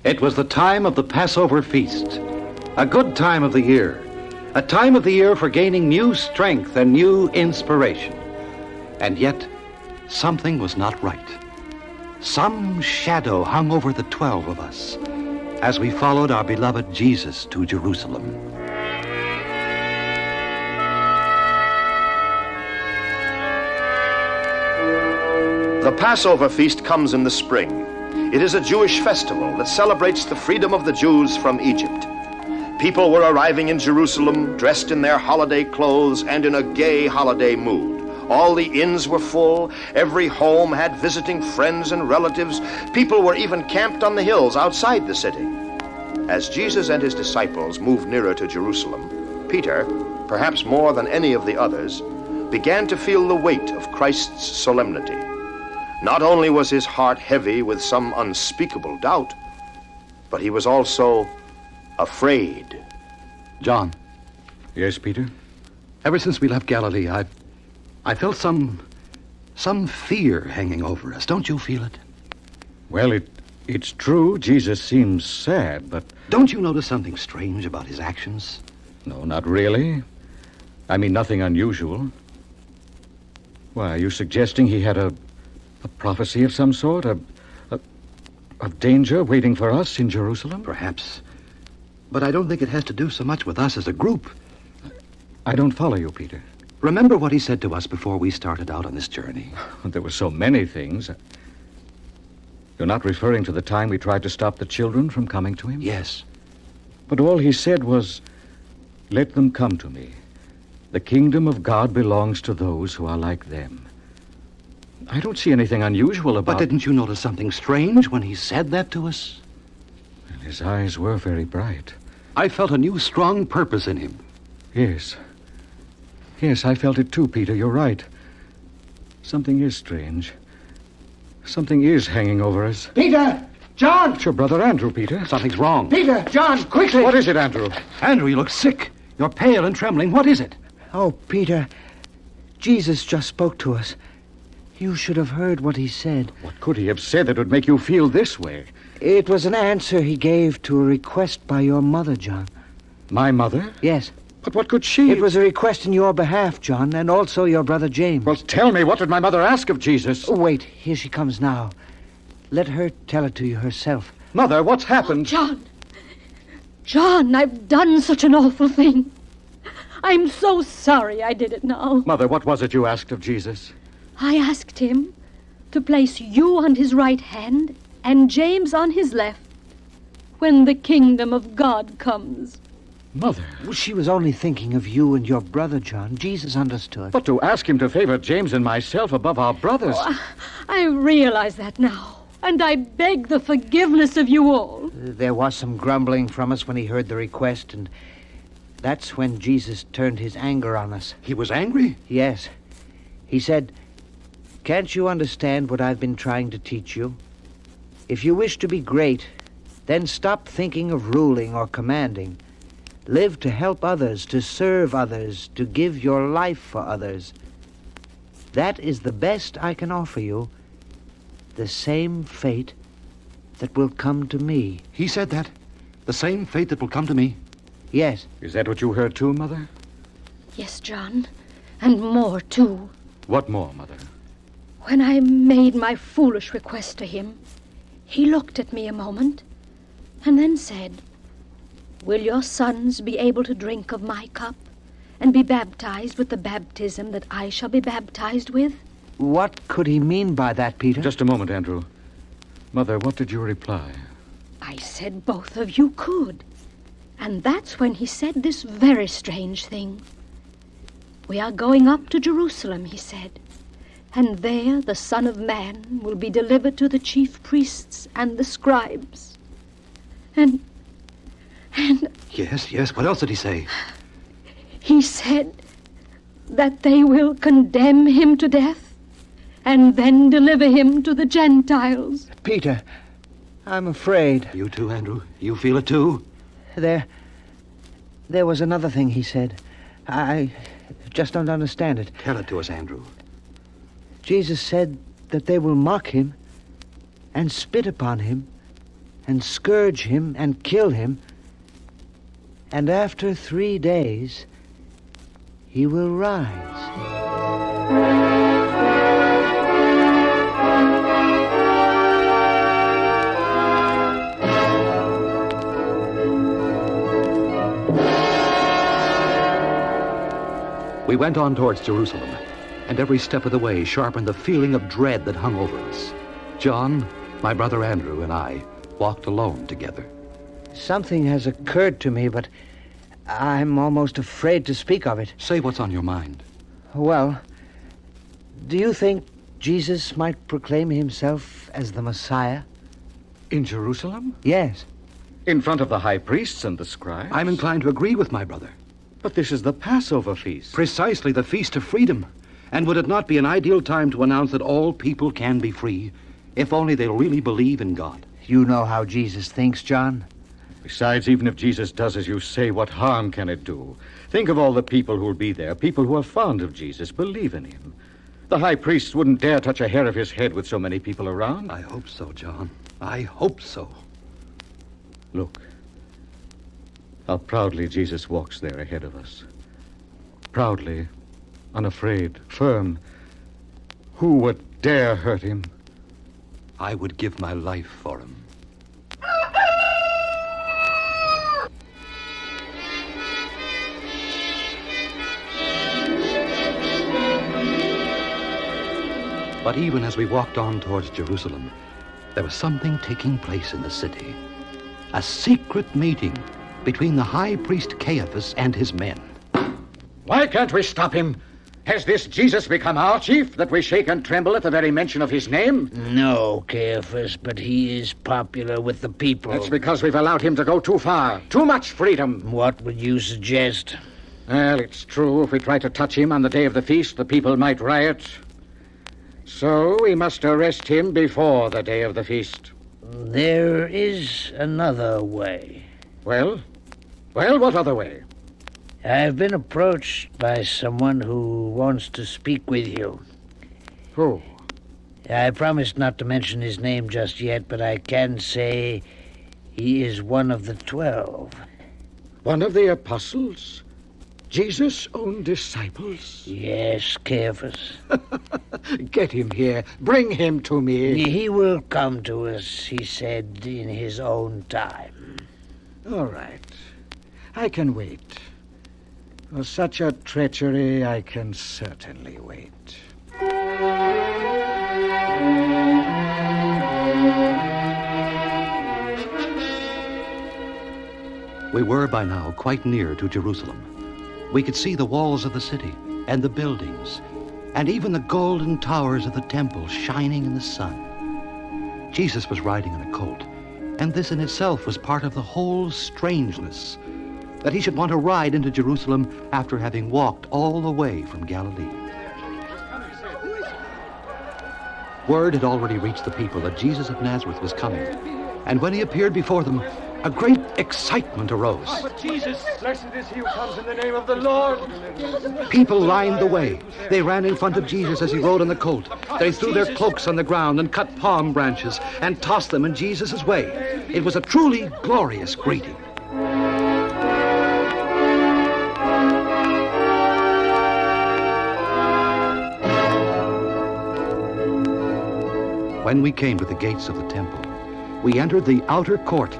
It was the time of the Passover feast, a good time of the year, a time of the year for gaining new strength and new inspiration. And yet, something was not right. Some shadow hung over the 12 of us as we followed our beloved Jesus to Jerusalem. The Passover feast comes in the spring. It is a Jewish festival that celebrates the freedom of the Jews from Egypt. People were arriving in Jerusalem, dressed in their holiday clothes and in a gay holiday mood. All the inns were full. Every home had visiting friends and relatives. People were even camped on the hills outside the city. As Jesus and his disciples moved nearer to Jerusalem, Peter, perhaps more than any of the others, began to feel the weight of Christ's solemnity. Not only was his heart heavy with some unspeakable doubt, but he was also afraid. John. Yes, Peter? Ever since we left Galilee, I felt some fear hanging over us. Don't you feel it? Well, it's true. Jesus seems sad, but... Don't you notice something strange about his actions? No, not really. I mean, nothing unusual. Why, are you suggesting he had a prophecy of some sort? Of danger waiting for us in Jerusalem? Perhaps. But I don't think it has to do so much with us as a group. I don't follow you, Peter. Remember what he said to us before we started out on this journey? There were so many things. You're not referring to the time we tried to stop the children from coming to him? Yes. But all he said was, "Let them come to me. The kingdom of God belongs to those who are like them." I don't see anything unusual about... But didn't you notice something strange when he said that to us? And his eyes were very bright. I felt a new, strong purpose in him. Yes. Yes, I felt it too, Peter. You're right. Something is strange. Something is hanging over us. Peter! John! It's your brother Andrew, Peter. Something's wrong. Peter! John, quickly! What is it, Andrew? Andrew, you look sick. You're pale and trembling. What is it? Oh, Peter, Jesus just spoke to us. You should have heard what he said. What could he have said that would make you feel this way? It was an answer he gave to a request by your mother, John. My mother? Yes. But what could she... It was a request in your behalf, John, and also your brother James. Well, tell me, what did my mother ask of Jesus? Oh, wait, here she comes now. Let her tell it to you herself. Mother, what's happened? Oh, John, I've done such an awful thing. I'm so sorry I did it now. Mother, what was it you asked of Jesus? I asked him to place you on his right hand and James on his left when the kingdom of God comes. Mother. Well, she was only thinking of you and your brother, John. Jesus understood. But to ask him to favor James and myself above our brothers... Oh, I realize that now, and I beg the forgiveness of you all. There was some grumbling from us when he heard the request, and that's when Jesus turned his anger on us. He was angry? Yes. He said, "Can't you understand what I've been trying to teach you? If you wish to be great, then stop thinking of ruling or commanding. Live to help others, to serve others, to give your life for others. That is the best I can offer you, the same fate that will come to me." He said that? The same fate that will come to me? Yes. Is that what you heard too, Mother? Yes, John, and more, too. What more, Mother? When I made my foolish request to him, he looked at me a moment and then said, "Will your sons be able to drink of my cup and be baptized with the baptism that I shall be baptized with?" What could he mean by that, Peter? Just a moment, Andrew. Mother, what did you reply? I said both of you could. And that's when he said this very strange thing. "We are going up to Jerusalem," he said, "and there the Son of Man will be delivered to the chief priests and the scribes. And Yes. What else did he say? he said that they will condemn him to death and then deliver him to the Gentiles." Peter, I'm afraid. You too, Andrew? You feel it too? There was another thing he said. I just don't understand it. Tell it to us, Andrew. Jesus said that they will mock him and spit upon him and scourge him and kill him, and after 3 days he will rise. We went on towards Jerusalem, and every step of the way sharpened the feeling of dread that hung over us. John, my brother Andrew, and I walked alone together. Something has occurred to me, but I'm almost afraid to speak of it. Say what's on your mind. Well, do you think Jesus might proclaim himself as the Messiah? In Jerusalem? Yes. In front of the high priests and the scribes? I'm inclined to agree with my brother. But this is the Passover feast. Precisely, the Feast of Freedom. And would it not be an ideal time to announce that all people can be free, if only they'll really believe in God? You know how Jesus thinks, John. Besides, even if Jesus does as you say, what harm can it do? Think of all the people who'll be there, people who are fond of Jesus, believe in him. The high priest wouldn't dare touch a hair of his head with so many people around. I hope so, John. I hope so. Look, how proudly Jesus walks there ahead of us. Proudly, unafraid, firm. Who would dare hurt him? I would give my life for him. But even as we walked on towards Jerusalem, there was something taking place in the city. A secret meeting between the high priest Caiaphas and his men. Why can't we stop him? Has this Jesus become our chief, that we shake and tremble at the very mention of his name? No, Caiaphas, but he is popular with the people. That's because we've allowed him to go too far. Too much freedom. What would you suggest? Well, it's true. If we try to touch him on the day of the feast, the people might riot. So we must arrest him before the day of the feast. There is another way. Well, what other way? I've been approached by someone who wants to speak with you. Who? I promised not to mention his name just yet, but I can say he is one of the 12. One of the apostles? Jesus' own disciples? Yes, Caiaphas. Get him here. Bring him to me. He will come to us, he said, in his own time. All right. I can wait. For such a treachery, I can certainly wait. We were by now quite near to Jerusalem. We could see the walls of the city and the buildings, and even the golden towers of the temple shining in the sun. Jesus was riding on a colt, and this in itself was part of the whole strangeness, that he should want to ride into Jerusalem after having walked all the way from Galilee. Word had already reached the people that Jesus of Nazareth was coming, and when he appeared before them, a great excitement arose. But Jesus, blessed is he who comes in the name of the Lord. People lined the way. They ran in front of Jesus as he rode on the colt. They threw their cloaks on the ground and cut palm branches and tossed them in Jesus' way. It was a truly glorious greeting. When we came to the gates of the temple, we entered the outer court.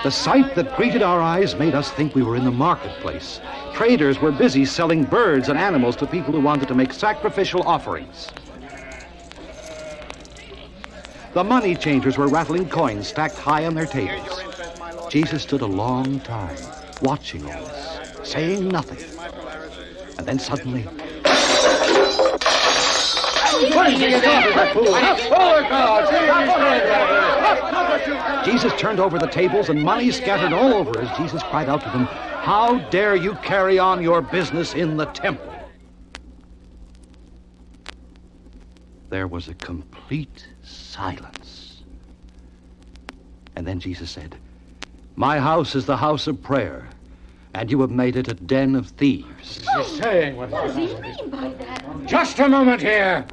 The sight that greeted our eyes made us think we were in the marketplace. Traders were busy selling birds and animals to people who wanted to make sacrificial offerings. The money changers were rattling coins stacked high on their tables. Jesus stood a long time, watching all this, saying nothing. And then suddenly... Jesus turned over the tables and money scattered all over as Jesus cried out to them, "How dare you carry on your business in the temple?" There was a complete silence. And then Jesus said, "My house is the house of prayer, and you have made it a den of thieves." He's saying What does he mean by that? Just a moment here.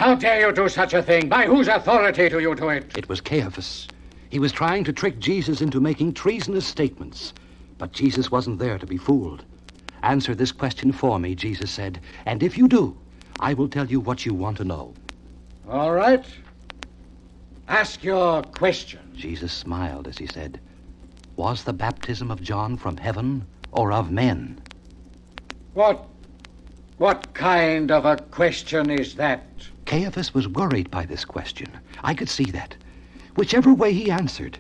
How dare you do such a thing? By whose authority do you do it? It was Caiaphas. He was trying to trick Jesus into making treasonous statements. But Jesus wasn't there to be fooled. Answer this question for me, Jesus said, and if you do, I will tell you what you want to know. All right. Ask your question. Jesus smiled as he said, was the baptism of John from heaven or of men? What kind of a question is that? Caiaphas was worried by this question. I could see that. Whichever way he answered,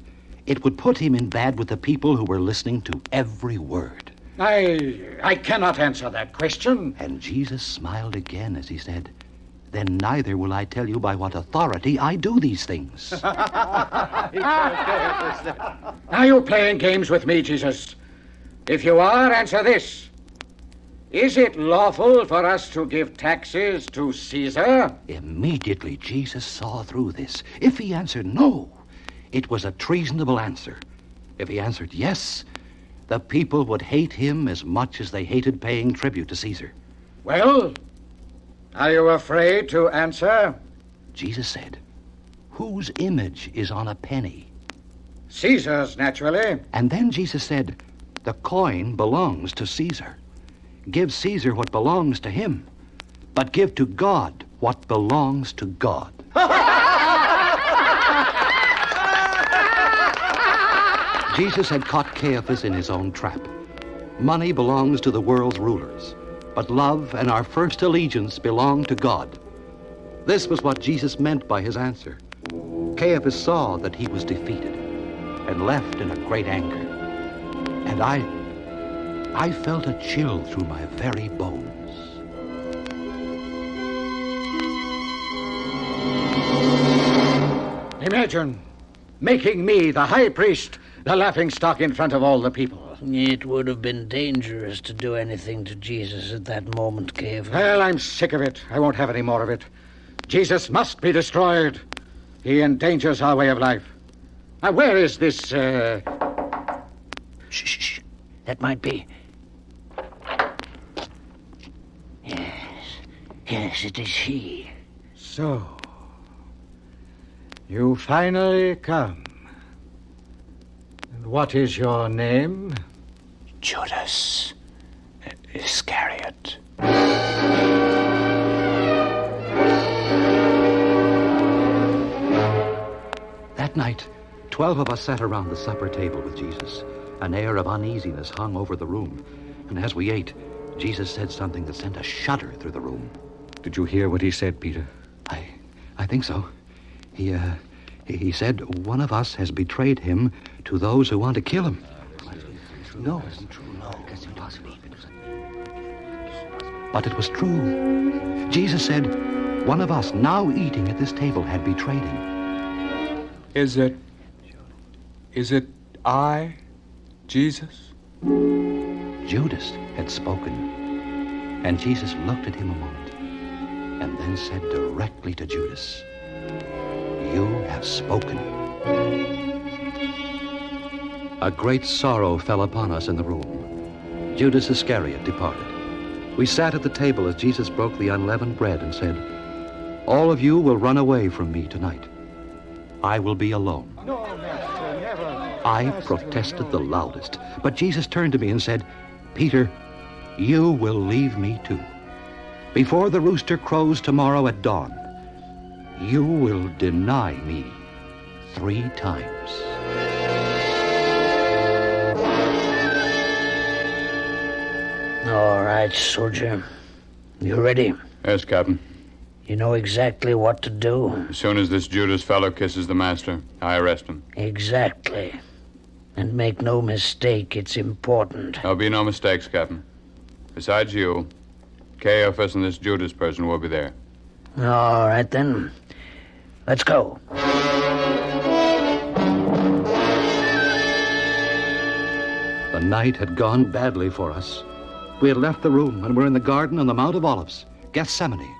it would put him in bad with the people who were listening to every word. I cannot answer that question. And Jesus smiled again as he said, then neither will I tell you by what authority I do these things. Are you playing games with me, Jesus? If you are, answer this. Is it lawful for us to give taxes to Caesar? Immediately Jesus saw through this. If he answered no, it was a treasonable answer. If he answered yes, the people would hate him as much as they hated paying tribute to Caesar. Well, are you afraid to answer? Jesus said, whose image is on a penny? Caesar's, naturally. And then Jesus said, the coin belongs to Caesar. Give Caesar what belongs to him, but give to God what belongs to God. Jesus had caught Caiaphas in his own trap. Money belongs to the world's rulers, but love and our first allegiance belong to God. This was what Jesus meant by his answer. Caiaphas saw that he was defeated and left in a great anger. And I felt a chill through my very bones. Imagine making me the high priest, the laughingstock in front of all the people. It would have been dangerous to do anything to Jesus at that moment, Caiaphas. Well, I'm sick of it. I won't have any more of it. Jesus must be destroyed. He endangers our way of life. Now, where is this, Shh. That might be... Yes, it is he. So, you finally come. And what is your name? Judas Iscariot. That night, 12 of us sat around the supper table with Jesus. An air of uneasiness hung over the room. And as we ate, Jesus said something that sent a shudder through the room. Did you hear what he said, Peter? I think so. He said one of us has betrayed him to those who want to kill him. No. But it was true. Jesus said one of us now eating at this table had betrayed him. Is it I, Jesus? Judas had spoken, and Jesus looked at him a moment and then said directly to Judas, you have spoken. A great sorrow fell upon us in the room. Judas Iscariot departed. We sat at the table as Jesus broke the unleavened bread and said, all of you will run away from me tonight. I will be alone. No, Master, never. I protested the loudest, but Jesus turned to me and said, Peter, you will leave me too. Before the rooster crows tomorrow at dawn, you will deny me 3 times. All right, soldier. You ready? Yes, Captain. You know exactly what to do? As soon as this Judas fellow kisses the master, I arrest him. Exactly. And make no mistake, it's important. There'll be no mistakes, Captain. Besides you, Caiaphas and this Judas person will be there. All right, then. Let's go. The night had gone badly for us. We had left the room and were in the garden on the Mount of Olives, Gethsemane.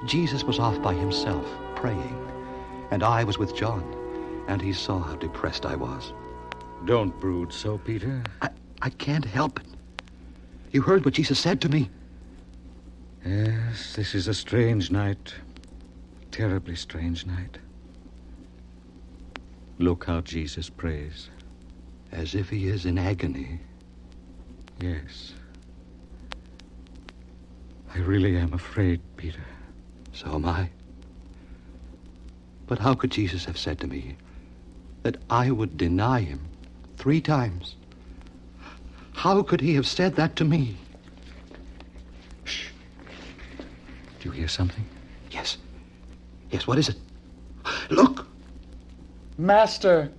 Jesus was off by himself, praying, and I was with John, and he saw how depressed I was. Don't brood so, Peter. I can't help it. You heard what Jesus said to me. Yes, this is a strange night. terribly strange night. Look how Jesus prays. As if he is in agony. Yes. I really am afraid, Peter. So am I. But how could Jesus have said to me that I would deny him 3 times? How could he have said that to me? Shh. Do you hear something? Yes. Yes, what is it? Look! Master!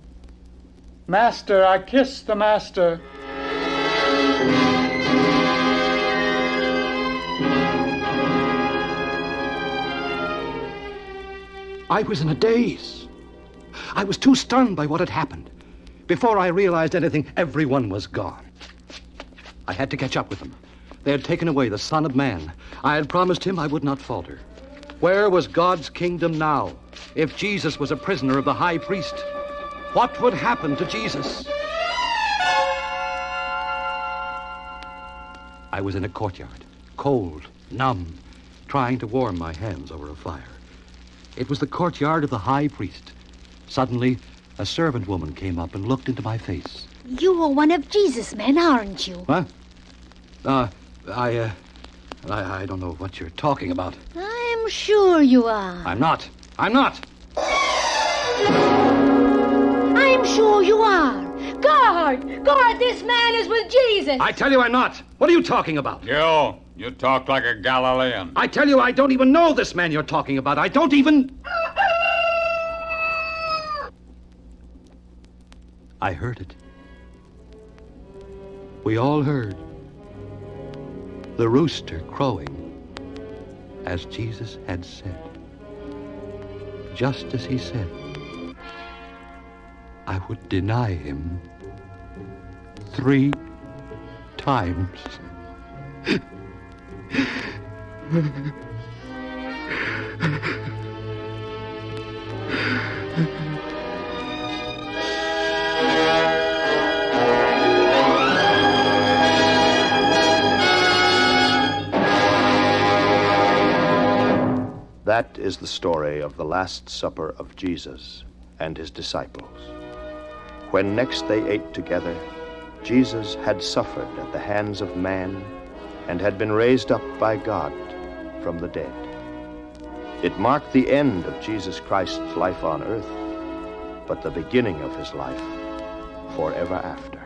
Master, I kiss the Master. I was in a daze. I was too stunned by what had happened. Before I realized anything, everyone was gone. I had to catch up with them. They had taken away the Son of Man. I had promised him I would not falter. Where was God's kingdom now? If Jesus was a prisoner of the high priest, what would happen to Jesus? I was in a courtyard, cold, numb, trying to warm my hands over a fire. It was the courtyard of the high priest. Suddenly, a servant woman came up and looked into my face. You are one of Jesus' men, aren't you? What? I don't know what you're talking about. I'm sure you are. I'm not. I'm not. I'm sure you are. Guard! Guard, this man is with Jesus. I tell you I'm not. What are you talking about? You talk like a Galilean. I tell you I don't even know this man you're talking about. I don't even... I heard it. We all heard the rooster crowing as Jesus had said. Just as he said, I would deny him 3 times. That is the story of the Last Supper of Jesus and his disciples. When next they ate together, Jesus had suffered at the hands of man and had been raised up by God from the dead. It marked the end of Jesus Christ's life on earth, but the beginning of his life forever after.